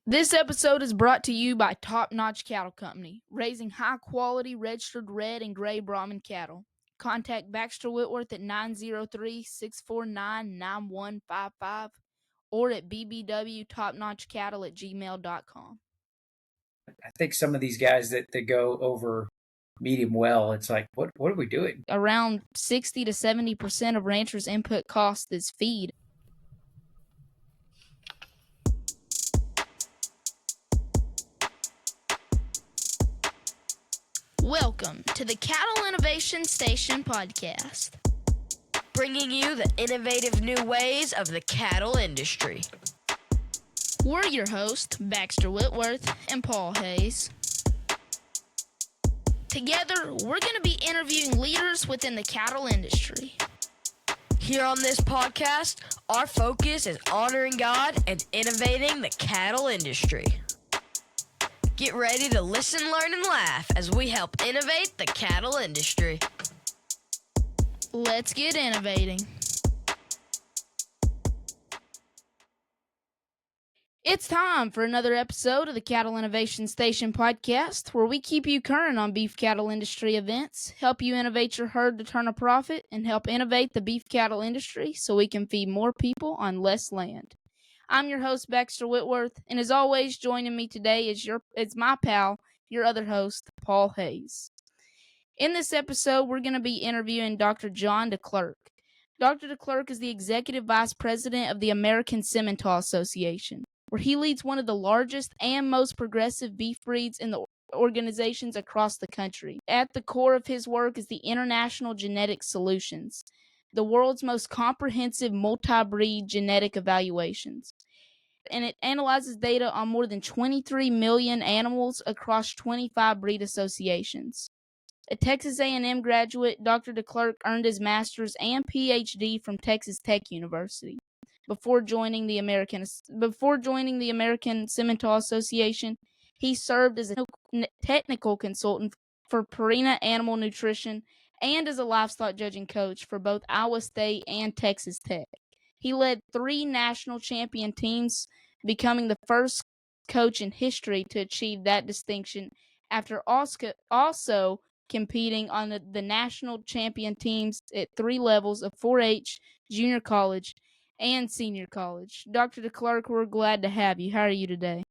This episode is brought to you by Top Notch Cattle Company, raising high-quality registered red and gray Brahman cattle. Contact Baxter Whitworth at 903-649-9155 or at bbwtopnotchcattle@gmail.com. I think some of these guys that go over medium well, it's like, what are we doing? Around 60 to 70% of ranchers' input cost is feed. Welcome to the Cattle Innovation Station podcast, bringing you the innovative new ways of the cattle industry. We're your hosts, Baxter Whitworth and Paul Hayes. Together, we're going to be interviewing leaders within the cattle industry. Here on this podcast, our focus is honoring God and innovating the cattle industry. Get ready to listen, learn, and laugh as we help innovate the cattle industry. Let's get innovating. It's time for another episode of the Cattle Innovation Station podcast, where we keep you current on beef cattle industry events, help you innovate your herd to turn a profit, and help innovate the beef cattle industry so we can feed more people on less land. I'm your host, Baxter Whitworth, and as always, joining me today is my pal, your other host, Paul Hayes. In this episode, we're going to be interviewing Dr. Jon DeClerck. Dr. DeClerck is the Executive Vice President of the American Simmental Association, where he leads one of the largest and most progressive beef breeds in the organizations across the country. At the core of his work is the International Genetic Solutions, the world's most comprehensive multi-breed genetic evaluations. And it analyzes data on more than 23 million animals across 25 breed associations. A Texas A&M graduate, Dr. DeClerck earned his master's and PhD from Texas Tech University. Before joining the American Simmental Association, he served as a technical consultant for Purina Animal Nutrition and as a livestock judging coach for both Iowa State and Texas Tech. He led 3 national champion teams, becoming the first coach in history to achieve that distinction after also competing on the national champion teams at 3 levels of 4-H, junior college, and senior college. Dr. DeClerck, we're glad to have you. How are you today?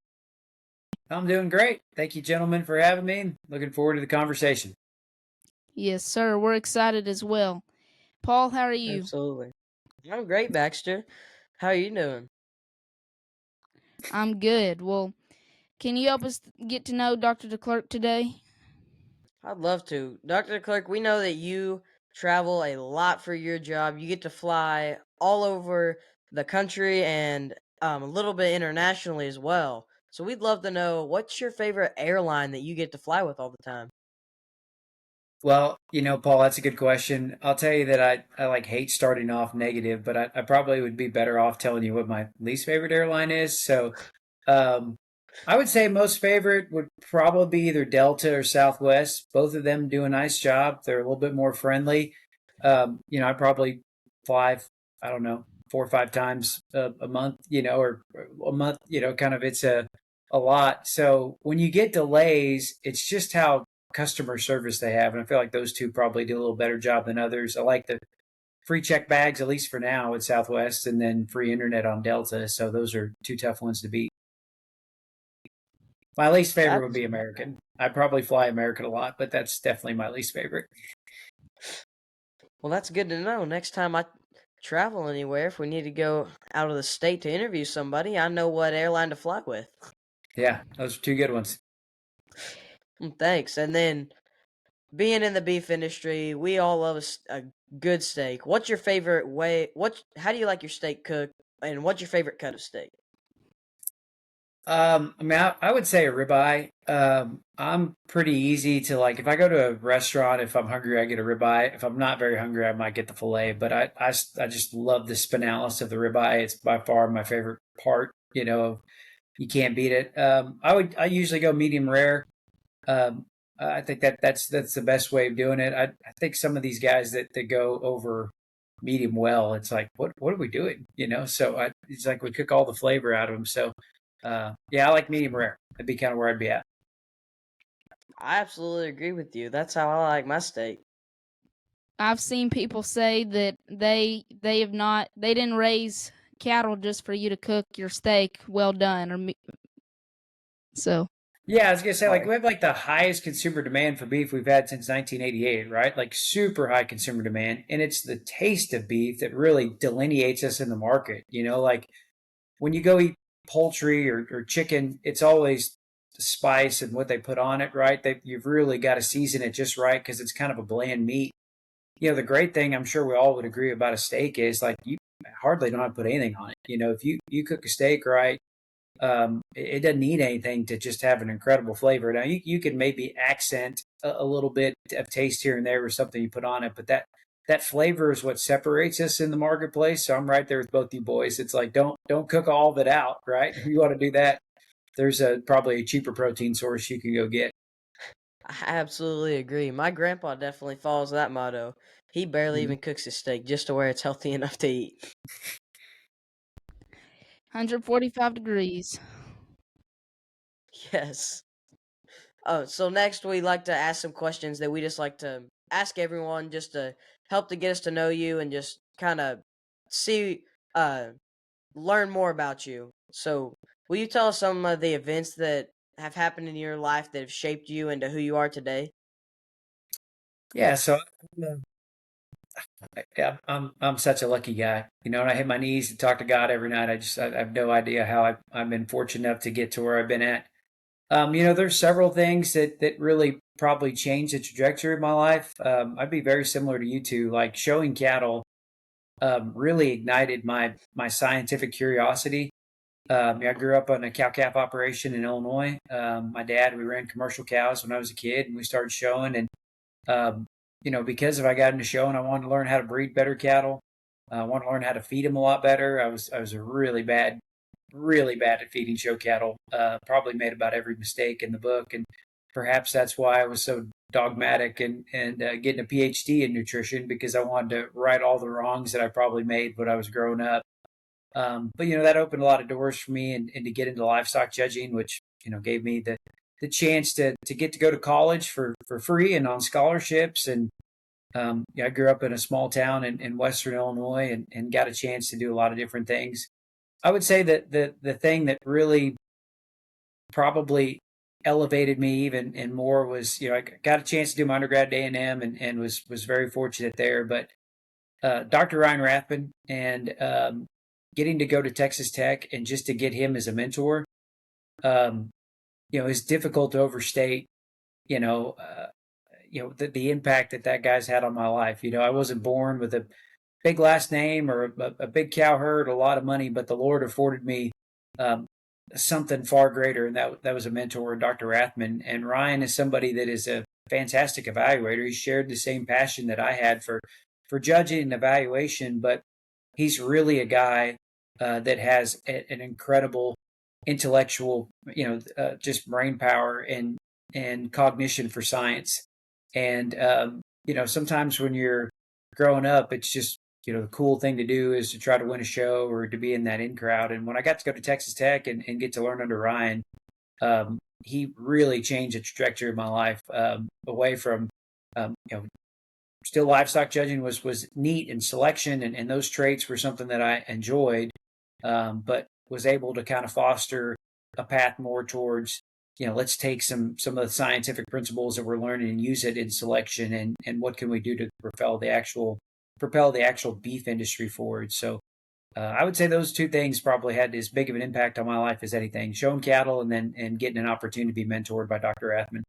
I'm doing great. Thank you, gentlemen, for having me. Looking forward to the conversation. Yes, sir. We're excited as well. Paul, how are you? Absolutely. I'm great, Baxter. How are you doing? I'm good. Well, can you help us get to know Dr. DeClerck today? I'd love to. Dr. DeClerck, we know that you travel a lot for your job. You get to fly all over the country and a little bit internationally as well. So we'd love to know, what's your favorite airline that you get to fly with all the time? Well, Paul, that's a good question. I'll tell you that I like hate starting off negative, but I probably would be better off telling you what my least favorite airline is. So I would say most favorite would probably be either Delta or Southwest. Both of them do a nice job. They're a little bit more friendly. I probably fly, I don't know, 4 or 5 times a month, or a month, kind of it's a lot. So when you get delays, it's just how customer service they have. And I feel like those two probably do a little better job than others. I like the free check bags, at least for now, with Southwest, and then free internet on Delta. So those are 2 tough ones to beat. My least favorite would be American. I probably fly American a lot, but that's definitely my least favorite. Well, that's good to know. Next time I travel anywhere, if we need to go out of the state to interview somebody, I know what airline to fly with. Yeah, those are 2 good ones. Thanks. And then, being in the beef industry, we all love a good steak. What's your favorite way? How do you like your steak cooked? And what's your favorite cut of steak? I would say a ribeye. I'm pretty easy to, like, if I go to a restaurant, if I'm hungry, I get a ribeye. If I'm not very hungry, I might get the filet. But I just love the spinalis of the ribeye. It's by far my favorite part. You can't beat it. I usually go medium rare. I think that's the best way of doing it. I think some of these guys that go over medium well, it's like, what are we doing? So it's like we cook all the flavor out of them. So Yeah, I like medium rare. That'd be kind of where I'd be at. I absolutely agree with you. That's how I like my steak. I've seen people say that they didn't raise cattle just for you to cook your steak well done so. Yeah, I was gonna say, like, Sorry. we have like the highest consumer demand for beef we've had since 1988, right? Like super high consumer demand, and it's the taste of beef that really delineates us in the market. Like when you go eat poultry or chicken, it's always the spice and what they put on it, right? You've really got to season it just right because it's kind of a bland meat. The great thing I'm sure we all would agree about a steak is like you hardly don't have to put anything on it. If you cook a steak right, it doesn't need anything to just have an incredible flavor. Now you can maybe accent a little bit of taste here and there with something you put on it, but that flavor is what separates us in the marketplace. So I'm right there with both you boys. It's like don't cook all of it out, right? If you want to do that, there's probably a cheaper protein source you can go get. I absolutely agree. My grandpa definitely follows that motto. He barely Mhm. even cooks his steak just to where it's healthy enough to eat. 145 degrees. Yes. Oh, so next we like to ask some questions that we just like to ask everyone just to help to get us to know you and just kind of see uh learn more about you. So, will you tell us some of the events that have happened in your life that have shaped you into who you are today? Yeah, so yeah, I'm such a lucky guy. And I hit my knees and talk to God every night. I have no idea how I've been fortunate enough to get to where I've been at. There's several things that really probably changed the trajectory of my life. I'd be very similar to you two. Like showing cattle really ignited my scientific curiosity. I grew up on a cow calf operation in Illinois. My dad, we ran commercial cows when I was a kid, and we started showing. And because if I got into showing, I wanted to learn how to breed better cattle. I wanted to learn how to feed them a lot better. I was a really bad at feeding show cattle. Probably made about every mistake in the book, and perhaps that's why I was so dogmatic and getting a PhD in nutrition because I wanted to right all the wrongs that I probably made when I was growing up. But that opened a lot of doors for me and to get into livestock judging, which gave me the chance to get to go to college for free and on scholarships. And I grew up in a small town in Western Illinois and got a chance to do a lot of different things. I would say that the thing that really probably elevated me even and more was I got a chance to do my undergrad at A&M and was very fortunate there. But Dr. Ryan Rathman and getting to go to Texas Tech and just to get him as a mentor, um, is difficult to overstate. You know, uh, the impact that guy's had on my life. I wasn't born with a big last name or a big cow herd, a lot of money, but the Lord afforded me um, something far greater, and that was a mentor, Dr. Rathman. And Ryan is somebody that is a fantastic evaluator. He shared the same passion that I had for judging and evaluation, but he's really a guy that has an incredible intellectual, just brain power and cognition for science. And sometimes when you're growing up, it's just the cool thing to do is to try to win a show or to be in that in crowd. And when I got to go to Texas Tech and get to learn under Ryan, he really changed the trajectory of my life away from um, you know still livestock judging was neat and selection and those traits were something that I enjoyed, but was able to kind of foster a path more towards let's take some of the scientific principles that we're learning and use it in selection and what can we do to propel the actual beef industry forward. So I would say those two things probably had as big of an impact on my life as anything: showing cattle and getting an opportunity to be mentored by Dr. Athman.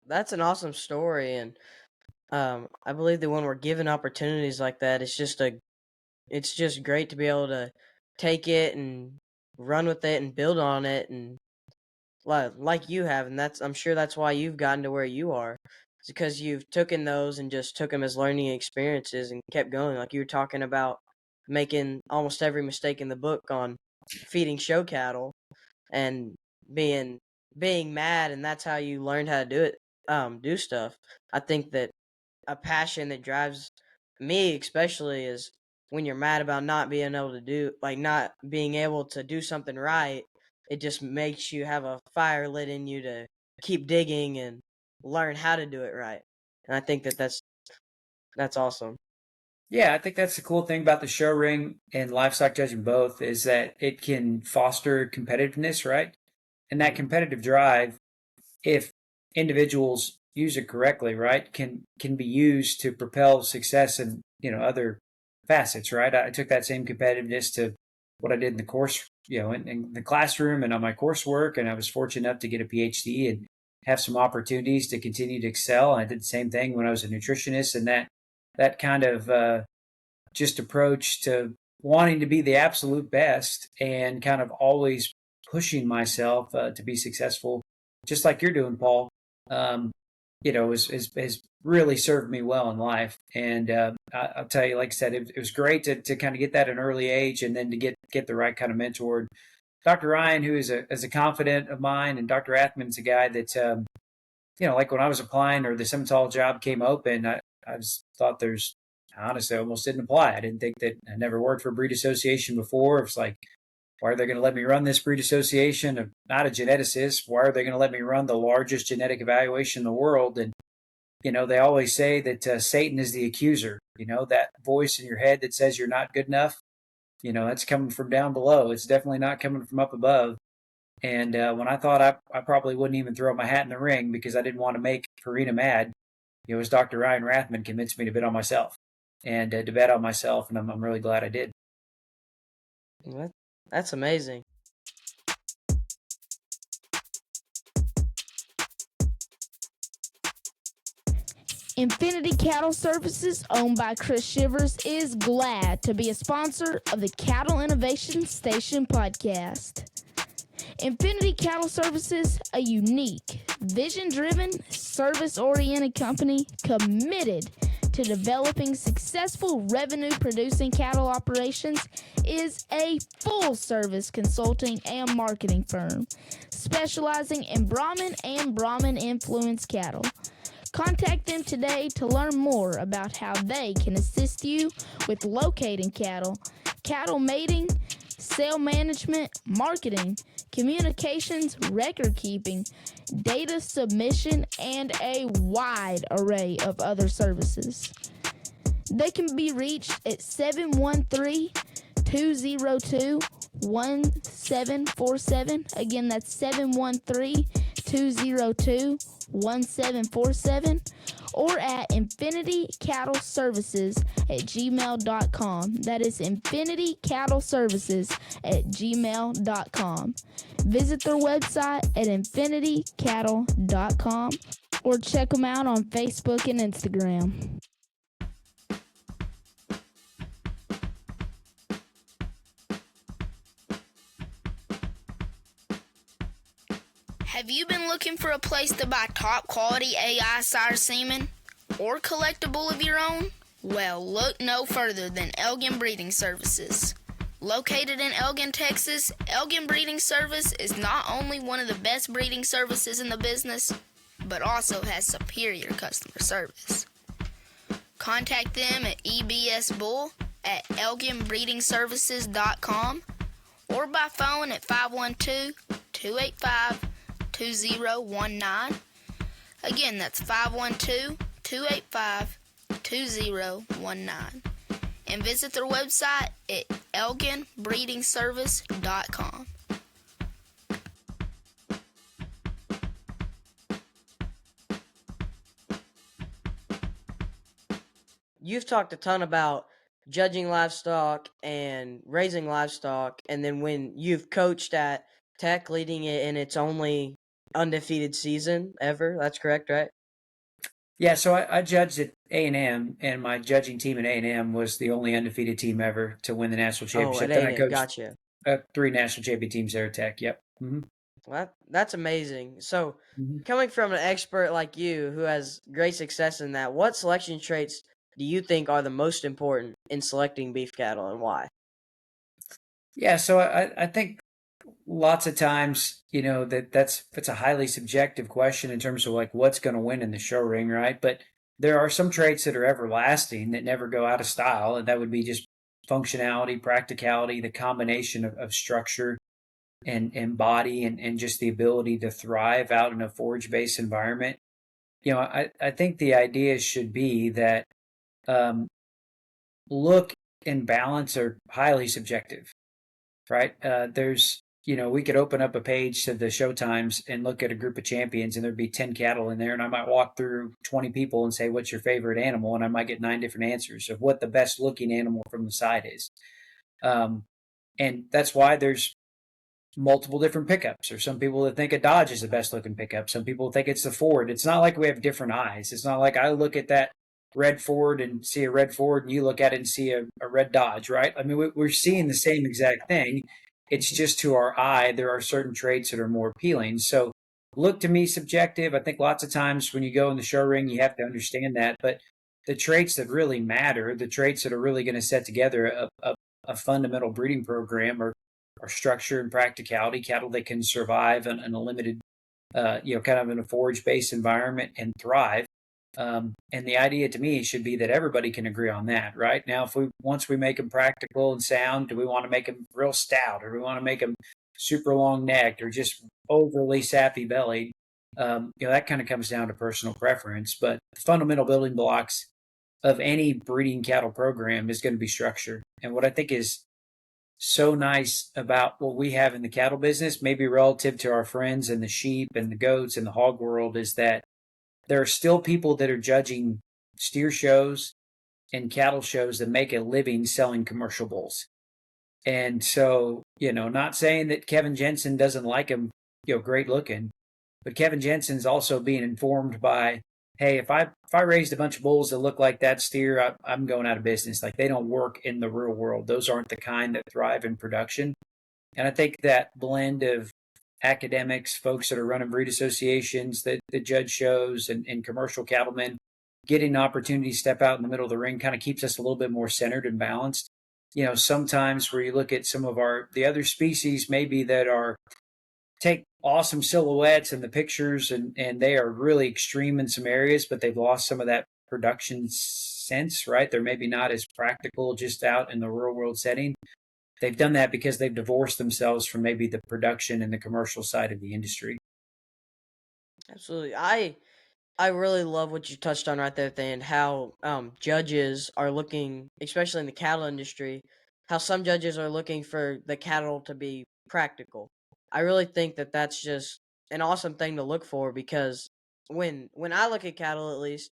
That's an awesome story, and I believe that when we're given opportunities like that, it's just great to be able to take it and run with it and build on it, and like you have, and I'm sure that's why you've gotten to where you are. It's because you've taken those and just took them as learning experiences and kept going. Like you were talking about making almost every mistake in the book on feeding show cattle and being being mad, and that's how you learned how to do stuff. I think that a passion that drives me especially is when you're mad about not being able to do something right, it just makes you have a fire lit in you to keep digging and learn how to do it right. And I think that's awesome. Yeah, I think that's the cool thing about the show ring and livestock judging both is that it can foster competitiveness, right? And that competitive drive, if individuals use it correctly, right, can be used to propel success in other facets, right? I took that same competitiveness to what I did in the course, in the classroom and on my coursework, and I was fortunate enough to get a PhD and have some opportunities to continue to excel. And I did the same thing when I was a nutritionist, and that kind of just approach to wanting to be the absolute best and kind of always pushing myself to be successful, just like you're doing, Paul. Has really served me well in life. And I'll tell you, like I said, it was great to kind of get that at an early age, and then to get the right kind of mentor. Dr. Ryan, who is a confidant of mine, and Dr. Athman's a guy that like when I was applying or the Simmental job came open, I thought there's honestly almost didn't apply. I didn't think that I never worked for a breed association before. It's like, why are they going to let me run this breed association? I'm not a geneticist. Why are they going to let me run the largest genetic evaluation in the world? And, they always say that Satan is the accuser, that voice in your head that says you're not good enough. That's coming from down below. It's definitely not coming from up above. And when I thought I probably wouldn't even throw my hat in the ring because I didn't want to make Farina mad, it was Dr. Ryan Rathman convinced me to bet on myself and to bet on myself. And I'm really glad I did. That's amazing. Infinity Cattle Services, owned by Chris Shivers, is glad to be a sponsor of the Cattle Innovation Station podcast. Infinity Cattle Services, a unique, vision-driven, service-oriented company committed to developing successful revenue-producing cattle operations, is a full-service consulting and marketing firm specializing in Brahman and Brahman-influenced cattle. Contact them today to learn more about how they can assist you with locating cattle, cattle mating, sale management, marketing, communications, record keeping, data submission, and a wide array of other services. They can be reached at 713-202-1747. Again, that's 713-202-1747, or at infinitycattleservices@gmail.com. That is infinitycattleservices@gmail.com. Visit their website at infinitycattle.com or check them out on Facebook and Instagram. Have you been looking for a place to buy top quality AI sire semen or collect a bull of your own? Well, look no further than Elgin Breeding Services. Located in Elgin, Texas, Elgin Breeding Service is not only one of the best breeding services in the business, but also has superior customer service. Contact them at ebsbull@elginbreedingservices.com or by phone at 512-285-2019. Again, that's 512-285-2019. And visit their website at elginbreedingservice.com. You've talked a ton about judging livestock and raising livestock, and then when you've coached at Tech, leading it in its only undefeated season ever. That's correct, right? Yeah, so I judged at A&M, and my judging team at A&M was the only undefeated team ever to win the national championship. At Then I A&M, coached gotcha. 3 national champion teams there at Tech. Yep. Mm-hmm. Well, that's amazing. So, coming from an expert like you who has great success in that, what selection traits do you think are the most important in selecting beef cattle, and why? Yeah, so I think lots of times, that's a highly subjective question in terms of like what's going to win in the show ring, right? But there are some traits that are everlasting that never go out of style, and that would be just functionality, practicality, the combination of structure and body and just the ability to thrive out in a forage-based environment. I think the idea should be that look and balance are highly subjective, right? We could open up a page to the Showtimes and look at a group of champions, and there'd be 10 cattle in there, and I might walk through 20 people and say, what's your favorite animal? And I might get 9 different answers of what the best looking animal from the side is. And that's why there's multiple different pickups, or some people that think a Dodge is the best looking pickup. Some people think it's the Ford. It's not like we have different eyes. It's not like I look at that red Ford and see a red Ford, and you look at it and see a red Dodge, right? I mean, we're seeing the same exact thing. It's just to our eye, there are certain traits that are more appealing. So look to me subjective. I think lots of times when you go in the show ring, you have to understand that. But the traits that really matter, the traits that are really going to set together a fundamental breeding program are structure and practicality, cattle that can survive in a limited, kind of in a forage-based environment and thrive. And the idea to me should be that everybody can agree on that, right? Now, once we make them practical and sound, do we want to make them real stout, or do we want to make them super long necked, or just overly sappy bellied? That kind of comes down to personal preference. But the fundamental building blocks of any breeding cattle program is going to be structure. And what I think is so nice about what we have in the cattle business, maybe relative to our friends in the sheep and the goats and the hog world, is that there are still people that are judging steer shows and cattle shows that make a living selling commercial bulls. And so, not saying that Kevin Jensen doesn't like him, great looking, but Kevin Jensen's also being informed by, hey, if I raised a bunch of bulls that look like that steer, I'm going out of business. Like, they don't work in the real world. Those aren't the kind that thrive in production. And I think that blend of academics, folks that are running breed associations, that judge shows, and commercial cattlemen getting an opportunity to step out in the middle of the ring kind of keeps us a little bit more centered and balanced. Sometimes where you look at some of the other species maybe that take awesome silhouettes in the pictures, and they are really extreme in some areas, but they've lost some of that production sense, right? They're maybe not as practical just out in the real world setting. They've done that because they've divorced themselves from maybe the production and the commercial side of the industry. Absolutely. I really love what you touched on right there, Than, how judges are looking, especially in the cattle industry, how some judges are looking for the cattle to be practical. I really think that that's just an awesome thing to look for, because when I look at cattle, at least,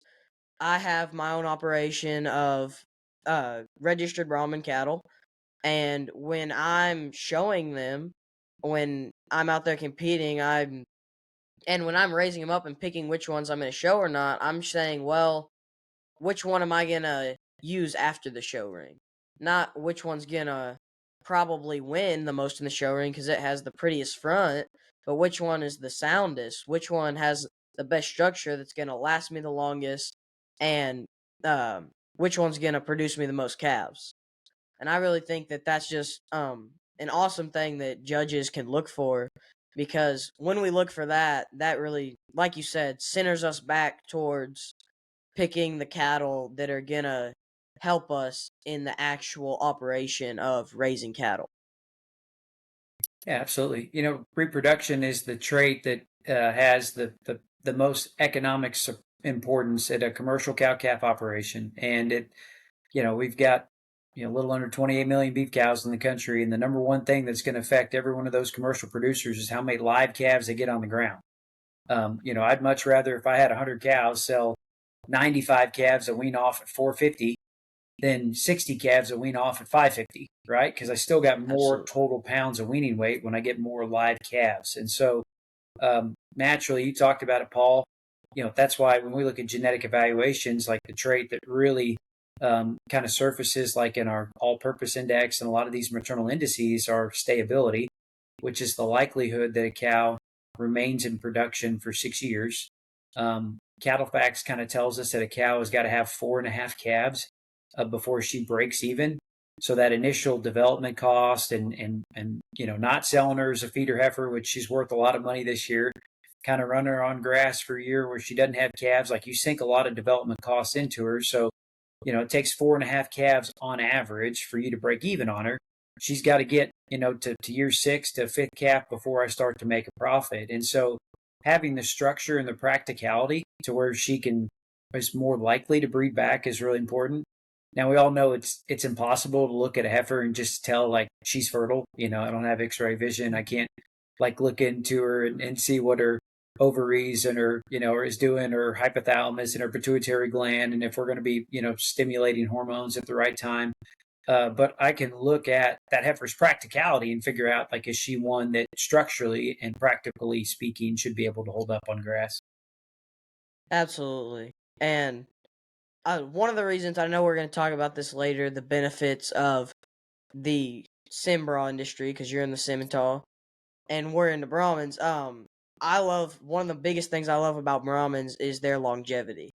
I have my own operation of registered Brahman cattle, and when I'm showing them, when I'm out there competing, and when I'm raising them up and picking which ones I'm going to show or not, I'm saying, well, which one am I going to use after the show ring? Not which one's going to probably win the most in the show ring because it has the prettiest front, but which one is the soundest? Which one has the best structure that's going to last me the longest? And which one's going to produce me the most calves? And I really think that that's just an awesome thing that judges can look for, because when we look for that, that really, like you said, centers us back towards picking the cattle that are going to help us in the actual operation of raising cattle. Yeah, absolutely. Reproduction is the trait that has the most economic importance at a commercial cow-calf operation. And we've got a little under 28 million beef cows in the country, and the number one thing that's going to affect every one of those commercial producers is how many live calves they get on the ground. I'd much rather, if I had 100 cows, sell 95 calves that wean off at 450 than 60 calves that wean off at 550, right? Because I still got more Absolutely. total pounds of weaning weight when I get more live calves. And so naturally, you talked about it, Paul. That's why when we look at genetic evaluations, like the trait that really kind of surfaces, like in our all-purpose index and a lot of these maternal indices, are stayability, which is the likelihood that a cow remains in production for 6 years. Cattle Facts kind of tells us that a cow has got to have 4.5 calves before she breaks even. So that initial development cost and not selling her as a feeder heifer, which she's worth a lot of money this year, kind of run her on grass for a year where she doesn't have calves, like, you sink a lot of development costs into her. So it takes 4.5 calves on average for you to break even on her. She's got to get, to year 6 to 5th calf before I start to make a profit. And so having the structure and the practicality to where she is more likely to breed back is really important. Now we all know it's impossible to look at a heifer and just tell like she's fertile. I don't have X-ray vision. I can't like look into her and see what her ovaries and her, is doing, her hypothalamus and her pituitary gland, and if we're going to be, stimulating hormones at the right time. But I can look at that heifer's practicality and figure out, like, is she one that structurally and practically speaking should be able to hold up on grass? Absolutely. And one of the reasons, I know we're going to talk about this later, the benefits of the Simbra industry, because you're in the Simmental and we're in the Brahmins. One of the biggest things I love about Brahmins is their longevity.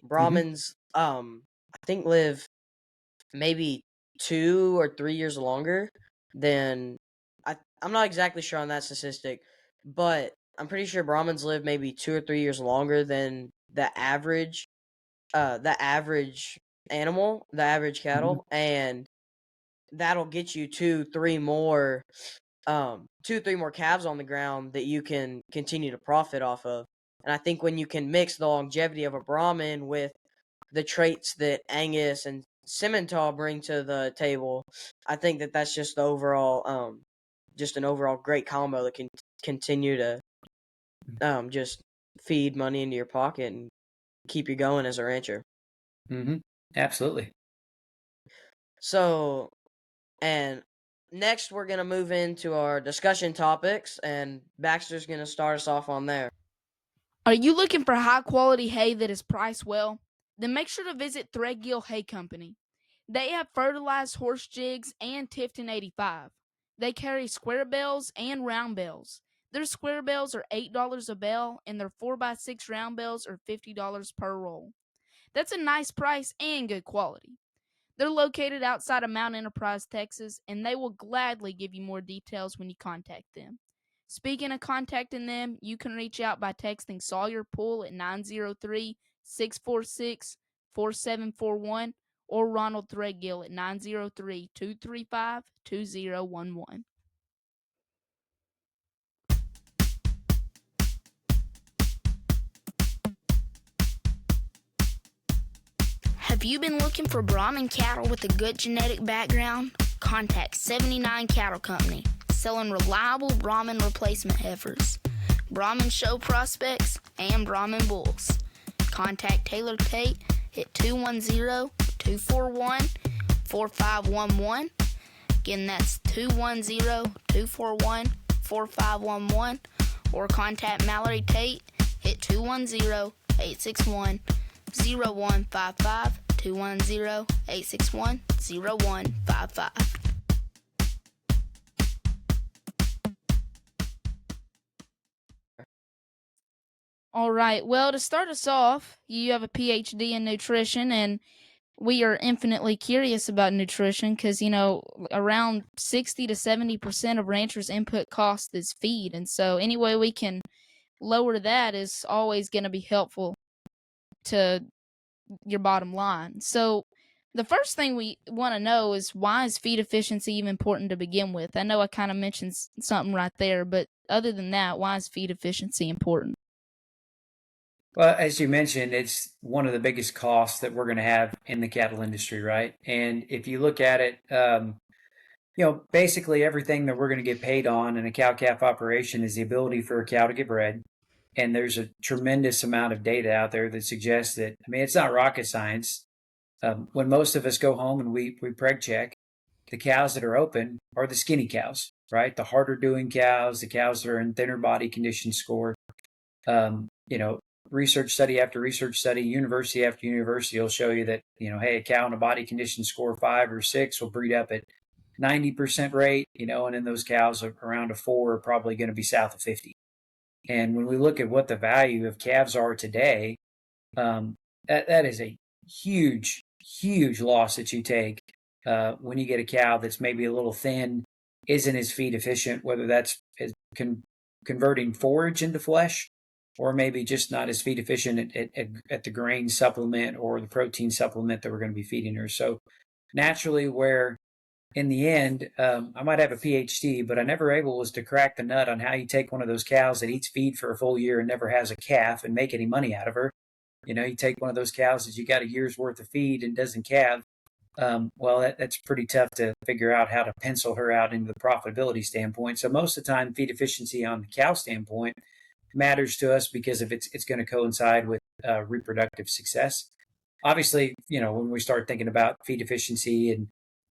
Brahmins, I think, live maybe 2 or 3 years longer than I'm not exactly sure on that statistic, but I'm pretty sure Brahmins live maybe 2 or 3 years longer than the average animal, the average cattle, and that'll get you 2-3 more 2-3 more calves on the ground that you can continue to profit off of. And I think when you can mix the longevity of a Brahmin with the traits that Angus and Simmental bring to the table, I think that that's just just an overall great combo that can continue to just feed money into your pocket and keep you going as a rancher. Absolutely. So, and next we're going to move into our discussion topics, and Baxter's going to start us off on there. Are you looking for high quality hay that is priced well? Then make sure to visit Threadgill Hay Company. They have fertilized horse jigs and Tifton 85. They carry square bales and round bales. Their square bales are $8 a bale, and their 4x6 round bales are $50 per roll. That's a nice price and good quality. They're located outside of Mount Enterprise, Texas, and they will gladly give you more details when you contact them. Speaking of contacting them, you can reach out by texting Sawyer Poole at 903-646-4741 or Ronald Threadgill at 903-235-2011. Have you been looking for Brahman cattle with a good genetic background? Contact 79 Cattle Company, selling reliable Brahman replacement heifers, Brahman show prospects, and Brahman bulls. Contact Taylor Tate at 210-241-4511. Again, that's 210-241-4511. Or contact Mallory Tate at 210-861-0155, 210-861-0155. All right. Well, to start us off, you have a PhD in nutrition, and we are infinitely curious about nutrition because, around 60 to 70% of ranchers' input cost is feed. And so any way we can lower that is always going to be helpful to your bottom line. So the first thing we want to know is, why is feed efficiency even important to begin with? I know I kind of mentioned something right there, but other than that, why is feed efficiency important? Well, as you mentioned, it's one of the biggest costs that we're going to have in the cattle industry, right? And if you look at it, basically everything that we're going to get paid on in a cow-calf operation is the ability for a cow to get bred. And there's a tremendous amount of data out there that suggests that, it's not rocket science. When most of us go home and we preg check, the cows that are open are the skinny cows, right? The harder doing cows, the cows that are in thinner body condition score. Research study after research study, university after university will show you that, hey, a cow in a body condition score 5 or 6 will breed up at 90% rate, and then those cows around a 4 are probably going to be south of 50. And when we look at what the value of calves are today, that is a huge, huge loss that you take when you get a cow that's maybe a little thin, isn't as feed efficient, whether that's converting forage into flesh, or maybe just not as feed efficient at the grain supplement or the protein supplement that we're going to be feeding her. So naturally, where in the end, I might have a PhD, but I never able was to crack the nut on how you take one of those cows that eats feed for a full year and never has a calf and make any money out of her. You take one of those cows that you got a year's worth of feed and doesn't calve. Well, that's pretty tough to figure out how to pencil her out into the profitability standpoint. So most of the time, feed efficiency on the cow standpoint matters to us because if it's going to coincide with reproductive success. Obviously, when we start thinking about feed efficiency and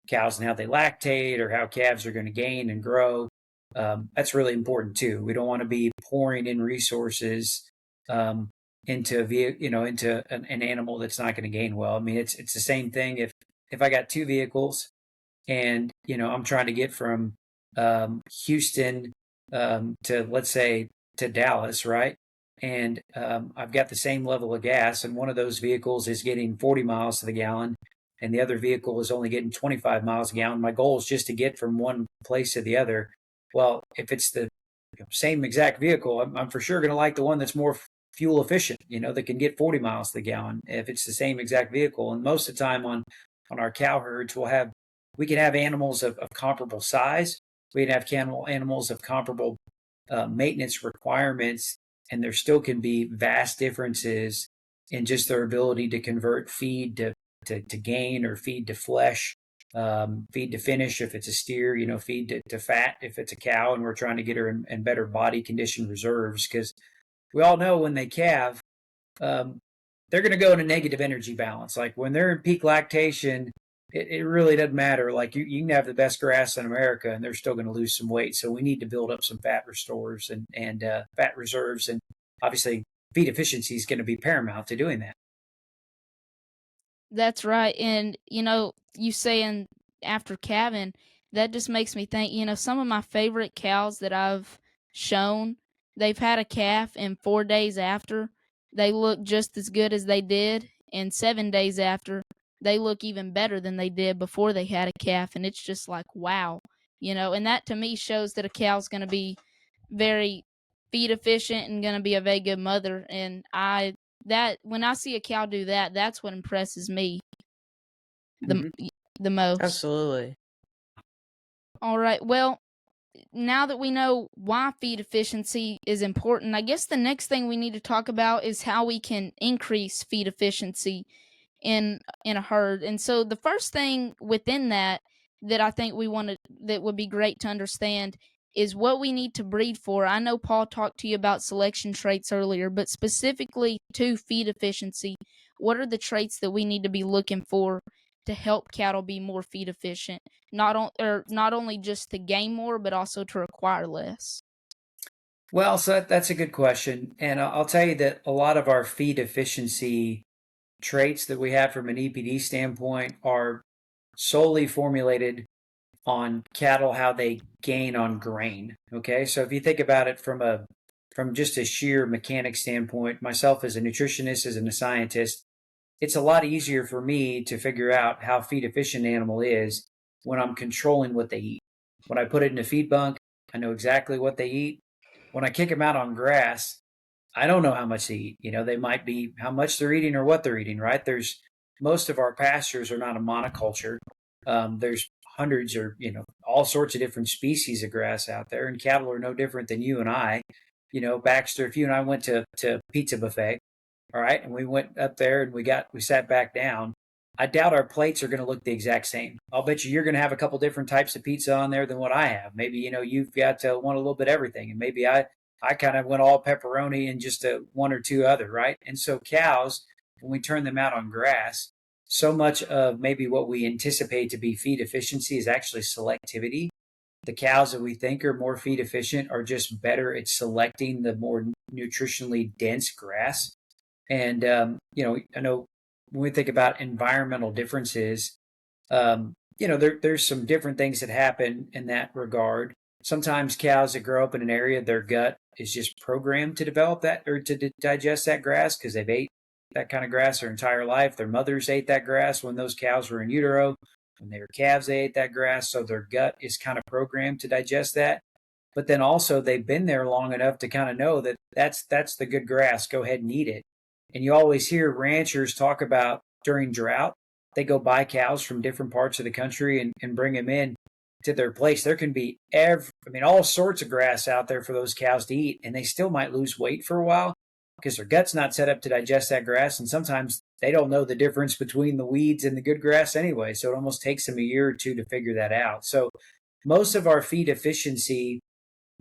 cows and how they lactate or how calves are going to gain and grow, that's really important too. We don't want to be pouring in resources into an animal that's not going to gain well. I mean, it's the same thing if I got two vehicles and I'm trying to get from Houston to, let's say, to Dallas, right? And I've got the same level of gas, and one of those vehicles is getting 40 miles to the gallon, and the other vehicle is only getting 25 miles a gallon. My goal is just to get from one place to the other. Well, if it's the same exact vehicle, I'm for sure going to like the one that's more fuel efficient, that can get 40 miles to the gallon if it's the same exact vehicle. And most of the time on our cow herds, we can have animals of comparable size. We can have animals of comparable maintenance requirements, and there still can be vast differences in just their ability to convert feed to gain or feed to flesh, feed to finish if it's a steer, feed to fat if it's a cow, and we're trying to get her in better body condition reserves, because we all know when they calve, they're going to go in a negative energy balance. Like when they're in peak lactation, it really doesn't matter. Like you can have the best grass in America and they're still going to lose some weight. So we need to build up some fat restores and fat reserves. And obviously feed efficiency is going to be paramount to doing that. That's right. And, you saying after calving, that just makes me think, some of my favorite cows that I've shown, they've had a calf, and 4 days after, they look just as good as they did. And 7 days after, they look even better than they did before they had a calf. And it's just like, wow, and that to me shows that a cow's going to be very feed efficient and going to be a very good mother. And when I see a cow do that, that's what impresses me the most. Absolutely. All right. Well, now that we know why feed efficiency is important, I guess the next thing we need to talk about is how we can increase feed efficiency in a herd. And so the first thing within that I think that would be great to understand is what we need to breed for. I know Paul talked to you about selection traits earlier, but specifically to feed efficiency, what are the traits that we need to be looking for to help cattle be more feed efficient? Not only just to gain more, but also to require less. Well, so that's a good question. And I'll tell you that a lot of our feed efficiency traits that we have from an EPD standpoint are solely formulated on cattle, how they gain on grain. Okay, so if you think about it from just a sheer mechanic standpoint, myself as a nutritionist, as a scientist, it's a lot easier for me to figure out how feed efficient an animal is when I'm controlling what they eat. When I put it in a feed bunk, I know exactly what they eat. When I kick them out on grass, I don't know how much they eat. They might be how much they're eating or what they're eating, right? Most of our pastures are not a monoculture. There's hundreds or, all sorts of different species of grass out there, and cattle are no different than you and I. Baxter, if you and I went to pizza buffet, all right, and we went up there and we sat back down, I doubt our plates are going to look the exact same. I'll bet you're going to have a couple different types of pizza on there than what I have. Maybe, you've got to want a little bit of everything, and maybe I kind of went all pepperoni and just one or two other, right? And so cows, when we turn them out on grass, so much of maybe what we anticipate to be feed efficiency is actually selectivity. The cows that we think are more feed efficient are just better at selecting the more nutritionally dense grass. And, I know when we think about environmental differences, there's some different things that happen in that regard. Sometimes cows that grow up in an area, their gut is just programmed to develop that or to digest that grass because they've ate that kind of grass their entire life. Their mothers ate that grass when those cows were in utero. When they were calves, they ate that grass. So their gut is kind of programmed to digest that. but then also they've been there long enough to kind of know that that's the good grass. Go ahead and eat it. And you always hear ranchers talk about during drought, they go buy cows from different parts of the country and bring them in to their place. There can be all sorts of grass out there for those cows to eat, and they still might lose weight for a while because their gut's not set up to digest that grass. And sometimes they don't know the difference between the weeds and the good grass anyway. So it almost takes them a year or two to figure that out. So most of our feed efficiency,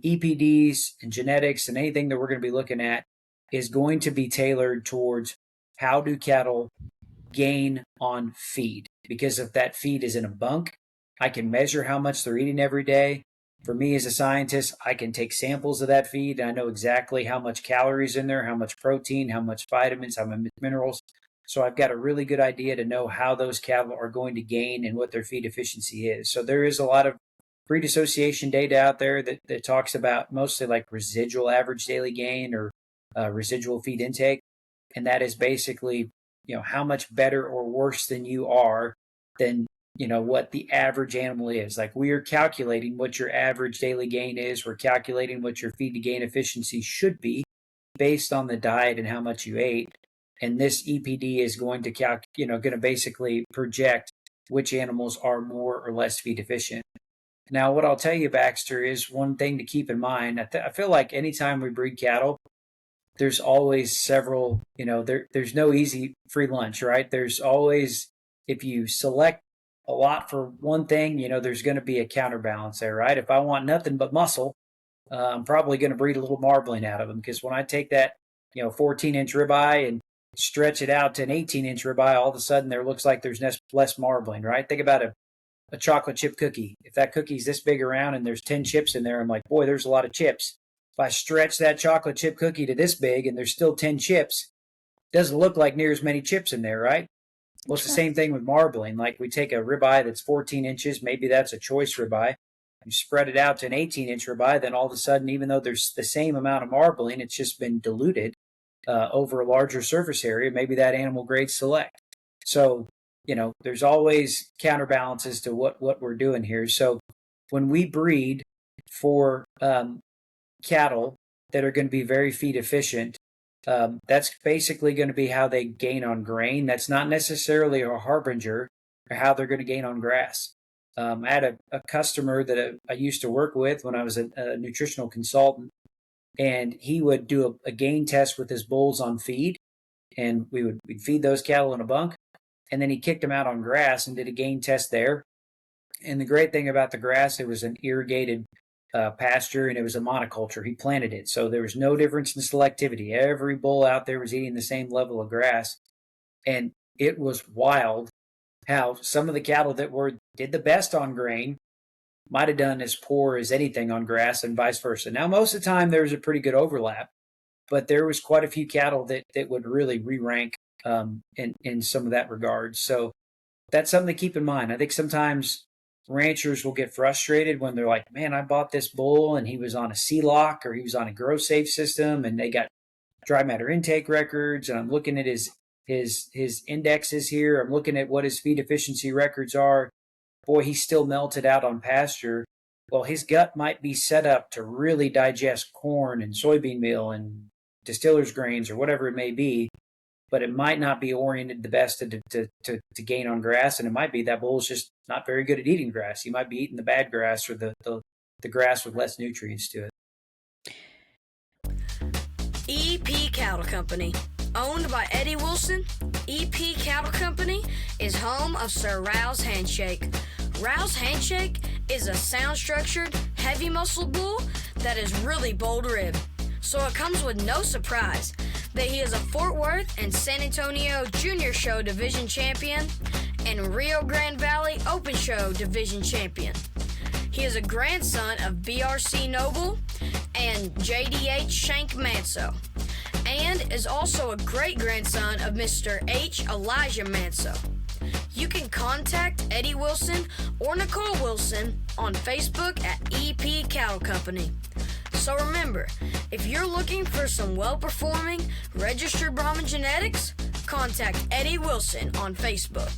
EPDs and genetics and anything that we're going to be looking at is going to be tailored towards how do cattle gain on feed. Because if that feed is in a bunk, I can measure how much they're eating every day. For me as a scientist, I can take samples of that feed and I know exactly how much calories in there, how much protein, how much vitamins, how much minerals. So I've got a really good idea to know how those cattle are going to gain and what their feed efficiency is. So there is a lot of breed association data out there that talks about mostly like residual average daily gain or residual feed intake. And that is basically, how much better or worse than you are than, what the average animal is. Like we are calculating what your average daily gain is. We're calculating what your feed to gain efficiency should be based on the diet and how much you ate. And this EPD is going to going to basically project which animals are more or less feed efficient. Now, what I'll tell you, Baxter, is one thing to keep in mind. I feel like anytime we breed cattle, there's always several, there's no easy free lunch, right? There's always, if you select a lot for one thing, there's going to be a counterbalance there, right? If I want nothing but muscle, I'm probably going to breed a little marbling out of them, because when I take that, 14-inch ribeye and stretch it out to an 18-inch ribeye, all of a sudden there looks like there's less marbling, right? Think about a chocolate chip cookie. If that cookie's this big around and there's 10 chips in there, I'm like, boy, there's a lot of chips. If I stretch that chocolate chip cookie to this big and there's still 10 chips, it doesn't look like near as many chips in there, right? Well, it's the same thing with marbling. Like we take a ribeye that's 14 inches, maybe that's a choice ribeye. You spread it out to an 18-inch ribeye, then all of a sudden, even though there's the same amount of marbling, it's just been diluted over a larger surface area. Maybe that animal grades select. So, there's always counterbalances to what we're doing here. So when we breed for cattle that are going to be very feed efficient, that's basically going to be how they gain on grain. That's not necessarily a harbinger or how they're going to gain on grass. I had a customer that I used to work with when I was a nutritional consultant, and he would do a gain test with his bulls on feed, and we'd feed those cattle in a bunk, and then he kicked them out on grass and did a gain test there. And the great thing about the grass, it was an irrigated pasture, and it was a monoculture. He planted it, so there was no difference in selectivity. Every bull out there was eating the same level of grass, and it was wild how some of the cattle that did the best on grain might have done as poor as anything on grass, and vice versa. Now, most of the time there was a pretty good overlap, but there was quite a few cattle that would really re-rank in some of that regard. So that's something to keep in mind. I think sometimes ranchers will get frustrated when they're like, man, I bought this bull and he was on a C-lock or he was on a grow safe system and they got dry matter intake records, and I'm looking at his indexes here. I'm looking at what his feed efficiency records are. Boy, he's still melted out on pasture. Well, his gut might be set up to really digest corn and soybean meal and distiller's grains or whatever it may be, but it might not be oriented the best to gain on grass, and it might be that bull's just not very good at eating grass. He might be eating the bad grass or the grass with less nutrients to it. EP Cattle Company. Owned by Eddie Wilson, EP Cattle Company is home of Sir Rao's Handshake. Rao's Handshake is a sound-structured, heavy-muscled bull that is really bold-ribbed. So it comes with no surprise that he is a Fort Worth and San Antonio Junior Show Division Champion and Rio Grande Valley Open Show Division Champion. He is a grandson of BRC Noble and JDH Shank Manso, and is also a great-grandson of Mr. H. Elijah Manso. You can contact Eddie Wilson or Nicole Wilson on Facebook at EP Cattle Company. So remember, if you're looking for some well-performing, registered Brahman genetics, contact Eddie Wilson on Facebook.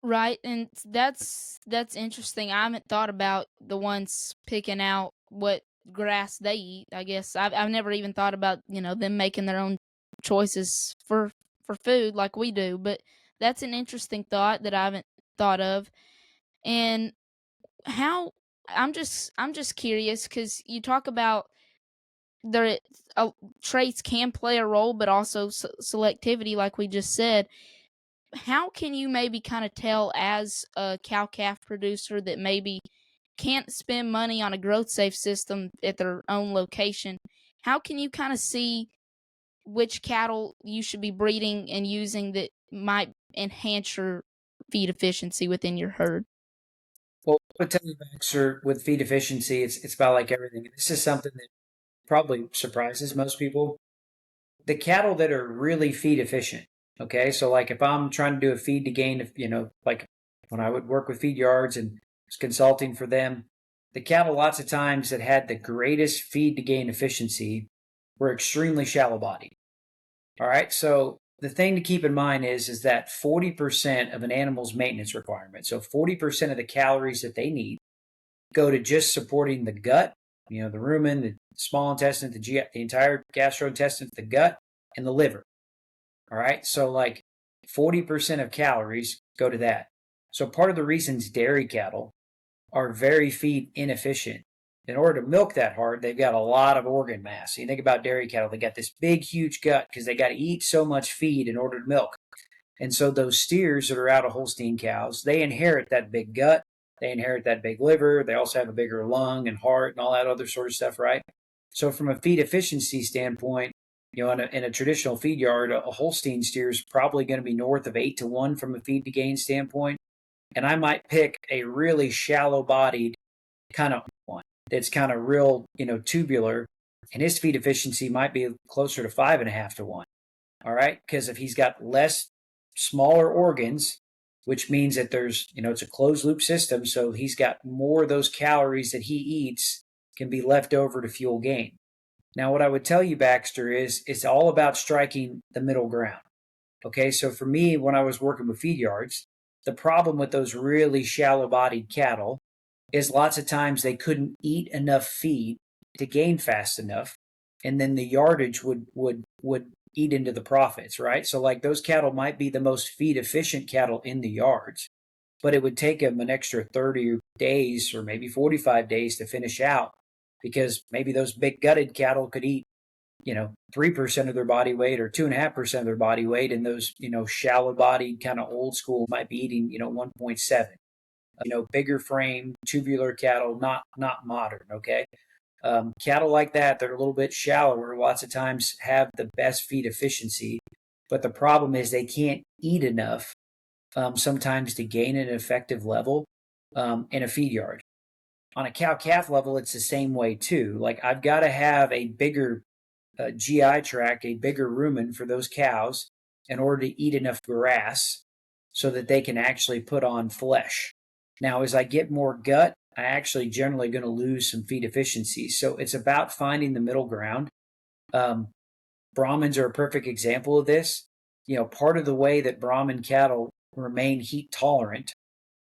Right, and that's That's interesting. I haven't thought about the ones picking out what grass they eat. I guess I've never even thought about, them making their own choices for food like we do. But that's an interesting thought that I haven't thought of. And how I'm just curious because you talk about there traits can play a role, but also selectivity, like we just said. How can you maybe kind of tell as a cow calf producer that maybe can't spend money on a growth safe system at their own location? How can you kind of see which cattle you should be breeding and using that might enhance your feed efficiency within your herd? Well, I would tell you, Baxter, with feed efficiency, it's about like everything. This is something that probably surprises most people. The cattle that are really feed efficient, okay? So like if I'm trying to do a feed to gain, like when I would work with feed yards and was consulting for them, the cattle lots of times that had the greatest feed to gain efficiency were extremely shallow bodied. All right. So the thing to keep in mind is that 40% of an animal's maintenance requirement, so 40% of the calories that they need go to just supporting the gut, the rumen, the small intestine, the entire gastrointestine, the gut, and the liver. All right. So like 40% of calories go to that. So part of the reasons dairy cattle are very feed inefficient. In order to milk that hard, they've got a lot of organ mass. So you think about dairy cattle, they got this big, huge gut because they got to eat so much feed in order to milk. And so those steers that are out of Holstein cows, they inherit that big gut. They inherit that big liver. They also have a bigger lung and heart and all that other sort of stuff, right? So from a feed efficiency standpoint, in a traditional feed yard, a Holstein steer is probably going to be north of 8-1 from a feed to gain standpoint. And I might pick a really shallow bodied kind of one that's kind of real, tubular, and his feed efficiency might be closer to 5.5-1. All right. Because if he's got less smaller organs, which means that there's, it's a closed loop system. So he's got more of those calories that he eats can be left over to fuel gain. Now, what I would tell you, Baxter, is it's all about striking the middle ground. Okay. So for me, when I was working with feed yards, the problem with those really shallow bodied cattle is lots of times they couldn't eat enough feed to gain fast enough. And then the yardage would eat into the profits, right? So like those cattle might be the most feed efficient cattle in the yards, but it would take them an extra 30 days or maybe 45 days to finish out because maybe those big gutted cattle could eat 3% of their body weight or 2.5% of their body weight, and those, shallow bodied kind of old school might be eating, 1.7. Bigger frame, tubular cattle, not modern, okay? Cattle like that are a little bit shallower, lots of times have the best feed efficiency, but the problem is they can't eat enough sometimes to gain an effective level in a feed yard. On a cow-calf level, it's the same way too. Like I've got to have a bigger GI tract, a bigger rumen for those cows in order to eat enough grass so that they can actually put on flesh. Now, as I get more gut, I actually generally going to lose some feed efficiency. So it's about finding the middle ground. Brahmins are a perfect example of this. Part of the way that Brahmin cattle remain heat tolerant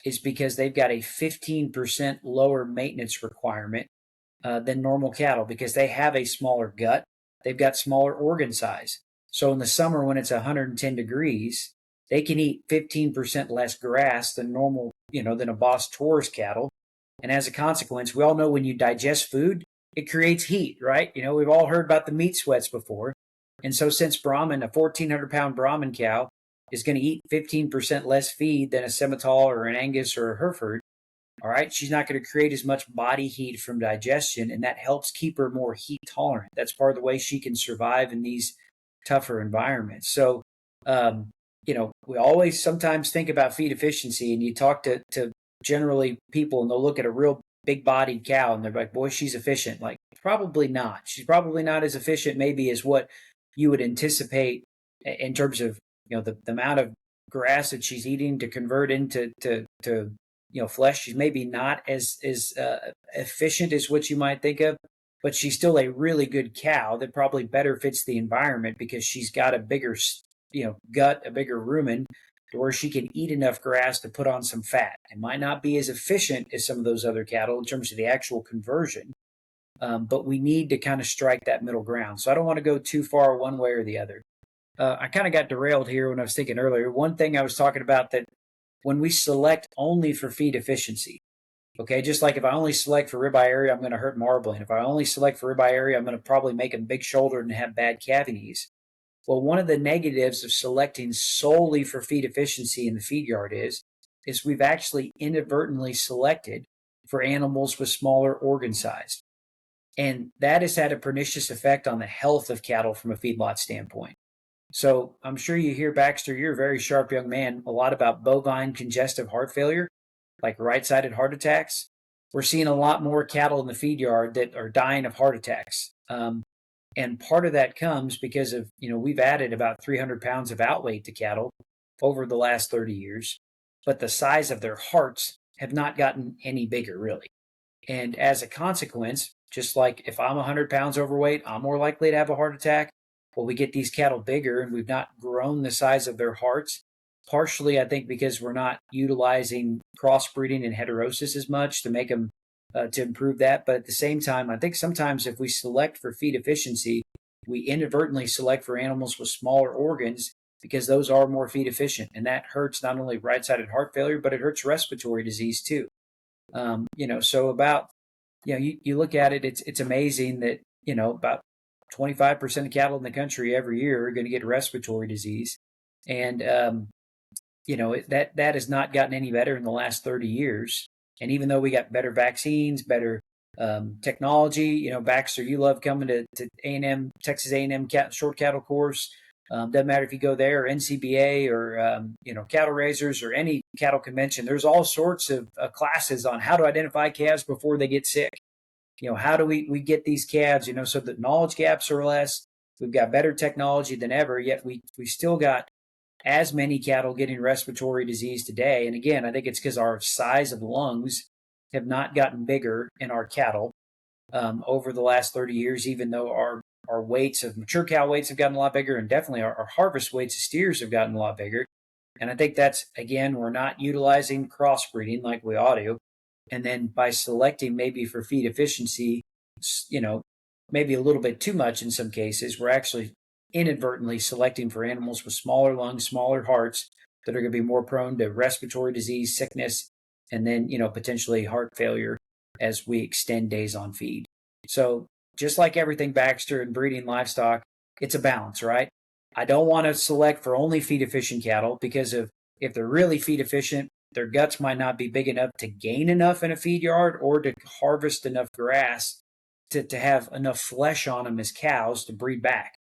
is because they've got a 15% lower maintenance requirement than normal cattle because they have a smaller gut. They've got smaller organ size. So in the summer when it's 110 degrees, they can eat 15% less grass than normal, than a Boss Taurus cattle. And as a consequence, we all know when you digest food, it creates heat, right? We've all heard about the meat sweats before. And so since Brahmin, a 1,400-pound Brahmin cow, is going to eat 15% less feed than a Simmental or an Angus or a Hereford, all right, she's not going to create as much body heat from digestion, and that helps keep her more heat tolerant. That's part of the way she can survive in these tougher environments. So, we always sometimes think about feed efficiency, and you talk to generally people, and they'll look at a real big-bodied cow, and they're like, boy, she's efficient. Like, probably not. She's probably not as efficient maybe as what you would anticipate in terms of, the amount of grass that she's eating to convert into flesh. She's maybe not as efficient as what you might think of, but she's still a really good cow that probably better fits the environment because she's got a bigger, gut, a bigger rumen to where she can eat enough grass to put on some fat. It might not be as efficient as some of those other cattle in terms of the actual conversion, but we need to kind of strike that middle ground. So I don't want to go too far one way or the other. I kind of got derailed here when I was thinking earlier. One thing I was talking about, that when we select only for feed efficiency, okay, just like if I only select for ribeye area, I'm going to hurt marbling. If I only select for ribeye area, I'm going to probably make them big shouldered and have bad calving ease. Well, one of the negatives of selecting solely for feed efficiency in the feed yard is we've actually inadvertently selected for animals with smaller organ size. And that has had a pernicious effect on the health of cattle from a feedlot standpoint. So I'm sure you hear, Baxter, you're a very sharp young man, a lot about bovine congestive heart failure, like right-sided heart attacks. We're seeing a lot more cattle in the feed yard that are dying of heart attacks. And part of that comes because of, we've added about 300 pounds of outweight to cattle over the last 30 years, but the size of their hearts have not gotten any bigger, really. And as a consequence, just like if I'm 100 pounds overweight, I'm more likely to have a heart attack. Well, we get these cattle bigger and we've not grown the size of their hearts. Partially, I think, because we're not utilizing crossbreeding and heterosis as much to make them to improve that. But at the same time, I think sometimes if we select for feed efficiency, we inadvertently select for animals with smaller organs because those are more feed efficient. And that hurts not only right-sided heart failure, but it hurts respiratory disease too. So about, you look at it, it's amazing that, about 25% of cattle in the country every year are going to get respiratory disease. And, that has not gotten any better in the last 30 years. And even though we got better vaccines, better technology, Baxter, you love coming to A&M, Texas A&M short cattle course. Doesn't matter if you go there or NCBA or, cattle raisers or any cattle convention. There's all sorts of classes on how to identify calves before they get sick. How do we get these calves, so that knowledge gaps are less. We've got better technology than ever, yet we still got as many cattle getting respiratory disease today. And again, I think it's because our size of lungs have not gotten bigger in our cattle over the last 30 years, even though our weights of mature cow weights have gotten a lot bigger, and definitely our harvest weights of steers have gotten a lot bigger. And I think that's, again, we're not utilizing crossbreeding like we ought to. And then by selecting maybe for feed efficiency, maybe a little bit too much in some cases, we're actually inadvertently selecting for animals with smaller lungs, smaller hearts that are going to be more prone to respiratory disease, sickness, and then, potentially heart failure as we extend days on feed. So just like everything, Baxter, and breeding livestock, it's a balance, right? I don't want to select for only feed efficient cattle because if they're really feed efficient, their guts might not be big enough to gain enough in a feed yard or to harvest enough grass to have enough flesh on them as cows to breed back.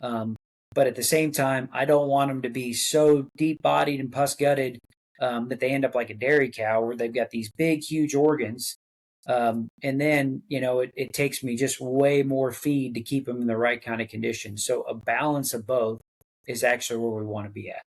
But at the same time, I don't want them to be so deep-bodied and pus-gutted that they end up like a dairy cow where they've got these big, huge organs. And then, it takes me just way more feed to keep them in the right kind of condition. So a balance of both is actually where we want to be at.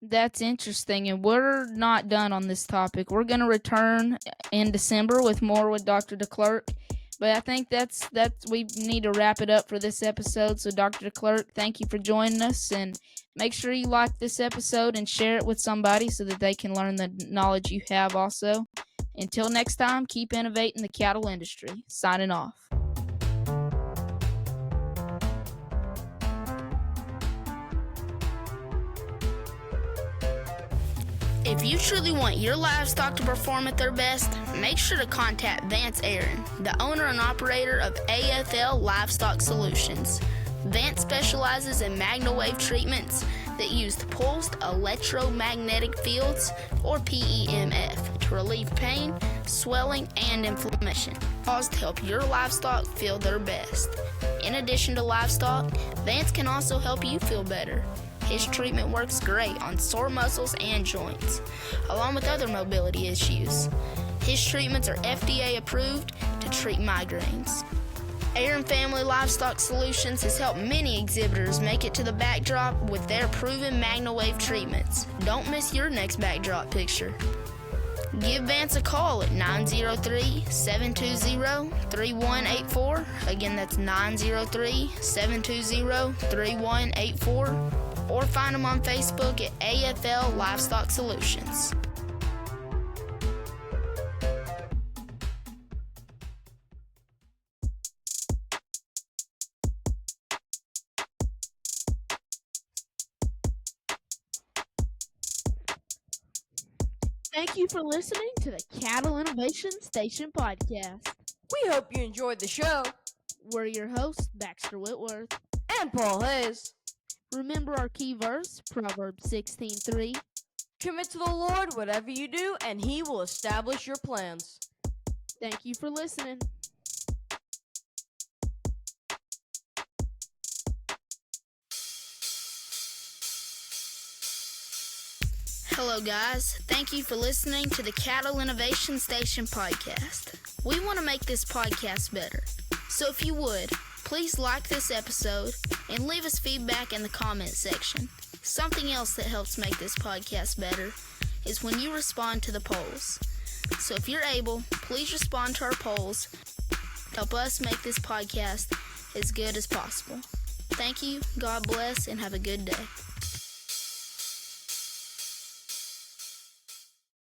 That's interesting, and we're not done on this topic. We're going to return in December with more with Dr. DeClerck, but I think that's we need to wrap it up for this episode. So, Dr. DeClerck, thank you for joining us, and make sure you like this episode and share it with somebody so that they can learn the knowledge you have also. Until next time, keep innovating the cattle industry. Signing off. If you truly want your livestock to perform at their best, make sure to contact Vance Aaron, the owner and operator of AFL Livestock Solutions. Vance specializes in magnawave treatments that use pulsed electromagnetic fields, or PEMF, to relieve pain, swelling, and inflammation, caused to help your livestock feel their best. In addition to livestock, Vance can also help you feel better. His treatment works great on sore muscles and joints, along with other mobility issues. His treatments are FDA approved to treat migraines. Aaron Family Livestock Solutions has helped many exhibitors make it to the backdrop with their proven MagnaWave treatments. Don't miss your next backdrop picture. Give Vance a call at 903-720-3184. Again, that's 903-720-3184. or find them on Facebook at AFL Livestock Solutions. Thank you for listening to the Cattle Innovation Station podcast. We hope you enjoyed the show. We're your hosts, Baxter Whitworth. And Paul Hayes. Remember our key verse, Proverbs 16:3. Commit to the Lord whatever you do, and He will establish your plans. Thank you for listening. Hello guys, thank you for listening to the Cattle Innovation Station podcast. We want to make this podcast better. So if you would, please like this episode and leave us feedback in the comment section. Something else that helps make this podcast better is when you respond to the polls. So if you're able, please respond to our polls. Help us make this podcast as good as possible. Thank you, God bless, and have a good day.